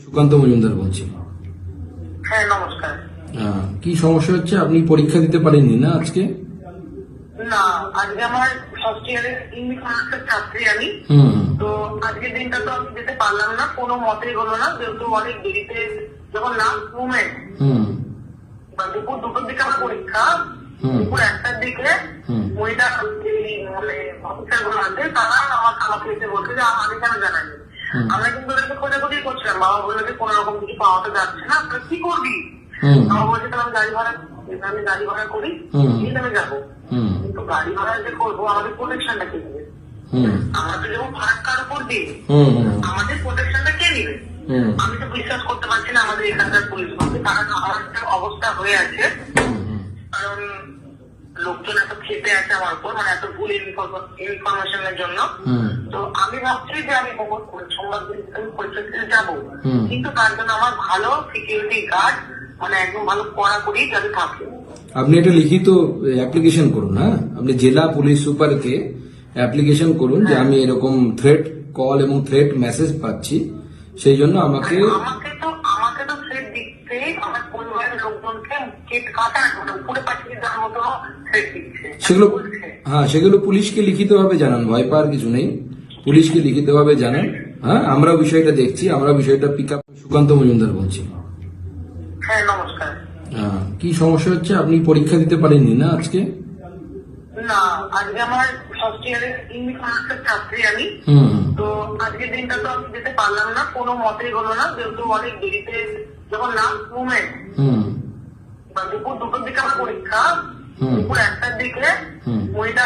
সুকান্ত মজুমদার বলছি। হ্যাঁ, নমস্কার। কি সমস্যা হচ্ছে? আপনি পরীক্ষা দিতে পারেননি না আজকে? না, আজকে আমার ফার্স্ট ইয়ারের ইংলিশ অনার্সের ছাত্রী আমি। তো আজকের দিনটা তো আমি যেতে পারলাম না, কোনো মতেই হলো না, যেহেতু অনেক দেরিতে যখন লাস্ট মুভমেন্ট বা দুপুর 2টোর দিকে আমার পরীক্ষা, দুপুর 1টার দিকে মহিলা মানে অফিসার গুলো আছে, তারা আমাকে এসে বলছে যে আমি কেন জানাইনি। আমরা কিন্তু ওদেরকে খোঁজাখুঁজি করছিলাম, বাবা বললো যে কোনো রকম কিছু পাওয়া তো যাচ্ছে না, আপনার কি করবি? বাবা বলছে তাহলে আমি গাড়ি ভাড়া করি, কিন্তু আমি যাবো। কিন্তু গাড়ি ভাড়া যে করবো, আমাদের প্রোটেকশনটা কে নেবে? আমরা তো যেমন ফারাক্কার উপর দিই, আমাদের প্রোটেকশনটা কে নেবে? আমি তো বিশ্বাস করতে পারছি না আমাদের এখানকার পুলিশ বলতে, তারা আমার একটা অবস্থা হয়ে আছে। কারণ লোকজন এত খেতে আছে আমার উপর, মানে এত ভুল ইনফরমেশনের জন্য। তো আমি ভাবছি যে আমি সোমবার দিন আমি পরীক্ষা দিতে যাবো, কিন্তু তার জন্য আমার ভালো সিকিউরিটি গার্ড, মানে একদম ভালো কড়াকড়ি যাতে থাকে। আপনি একটা লিখিত অ্যাপ্লিকেশন করুন। হ্যাঁ, আপনি জেলা পুলিশ সুপারকে অ্যাপ্লিকেশন করুন যে আমি এরকম থ্রেট কল এবং থ্রেট মেসেজ পাচ্ছি, সেই জন্য আমাকে তো থ্রেট দিচ্ছে, আমার পরিবারের লোকজনকে কেট কাটার উপরে পাঠিয়ে দেওয়ার মতো থ্রেট দিচ্ছে। সেগুলো পুলিশকে লিখিতভাবে জানান, ভয় পাওয়ার কিছু নেই, পুলিশকে লিখিতভাবে জানান। হ্যাঁ, আমরা বিষয়টা দেখছি, আমরা বিষয়টা পিক আপ। সুকান্ত মজুমদার বলছি। হ্যাঁ, নমস্কার। কি সমস্যা হচ্ছে? আপনি পরীক্ষা দিতে পারেননি না আজকে? না, আজকে আমার ফার্স্ট ইয়ারের ইংলিশ অনার্সের ছাত্রী আমি। তো আজকের দিনটা তো আমি যেতে পারলাম না, কোনো মতেই হলো না, যেহেতু অনেক দেরিতে যখন লাস্ট মুভমেন্ট বা দুপুর 2টোর দিকে আমার পরীক্ষা, দুপুর 1টার দিকে মহিলা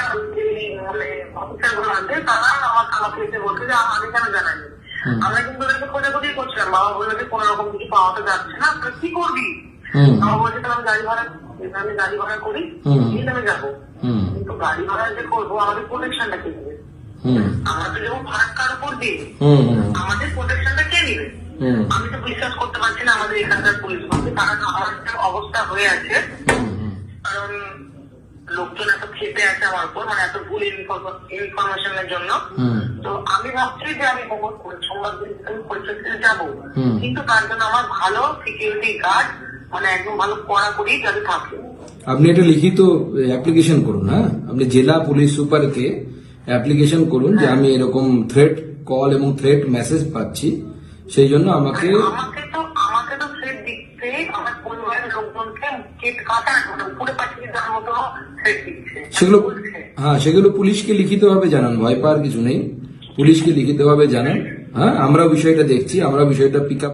মানে অফিসার গুলো আছে, তারা আমাকে এসে বলছে যে আমি কেন জানাইনি। আমরা কিন্তু ওদেরকে খোঁজাখুঁজি করছিলাম, বাবা বললো যে কোনো রকম কিছু পাওয়া তো যাচ্ছে না, আপনার কি করবি? বাবা বলছে তাহলে আমি গাড়ি ভাড়া করি, কিন্তু আমি যাবো। কিন্তু গাড়ি ভাড়া যে করবো, আমাদের প্রোটেকশনটা কে নেবে? আমরা তো যেমন ফারাক্কার উপর দিই, আমাদের প্রোটেকশনটা কে নেবে? আমি তো বিশ্বাস করতে পারছি না আমাদের এখানকার পুলিশ বলতে, তারা আমার একটা অবস্থা হয়ে আছে। কারণ লোকজন এত খেতে আছে আমার উপর, মানে এত ভুল ইনফরমেশনের জন্য। তো আমি ভাবছি যে আমি সোমবার দিন আমি পরীক্ষা দিতে যাবো, কিন্তু তার জন্য আমার ভালো সিকিউরিটি গার্ড, মানে একদম ভালো কড়াকড়ি যাতে থাকে। আপনি একটা লিখিত অ্যাপ্লিকেশন করুন। হ্যাঁ, আপনি জেলা পুলিশ সুপারকে অ্যাপ্লিকেশন করুন যে আমি এরকম থ্রেট কল এবং থ্রেট মেসেজ পাচ্ছি, সেই জন্য আমাকে তো থ্রেট দিচ্ছে, আমার পরিবারের লোকজনকে কেট কাটার উপরে পাঠিয়ে দেওয়ার মতো থ্রেট দিচ্ছে। সেগুলো পুলিশকে লিখিতভাবে জানান, ভয় পাওয়ার কিছু নেই, পুলিশকে লিখিতভাবে জানান। হ্যাঁ, আমরা বিষয়টা দেখছি, আমরা বিষয়টা পিক আপ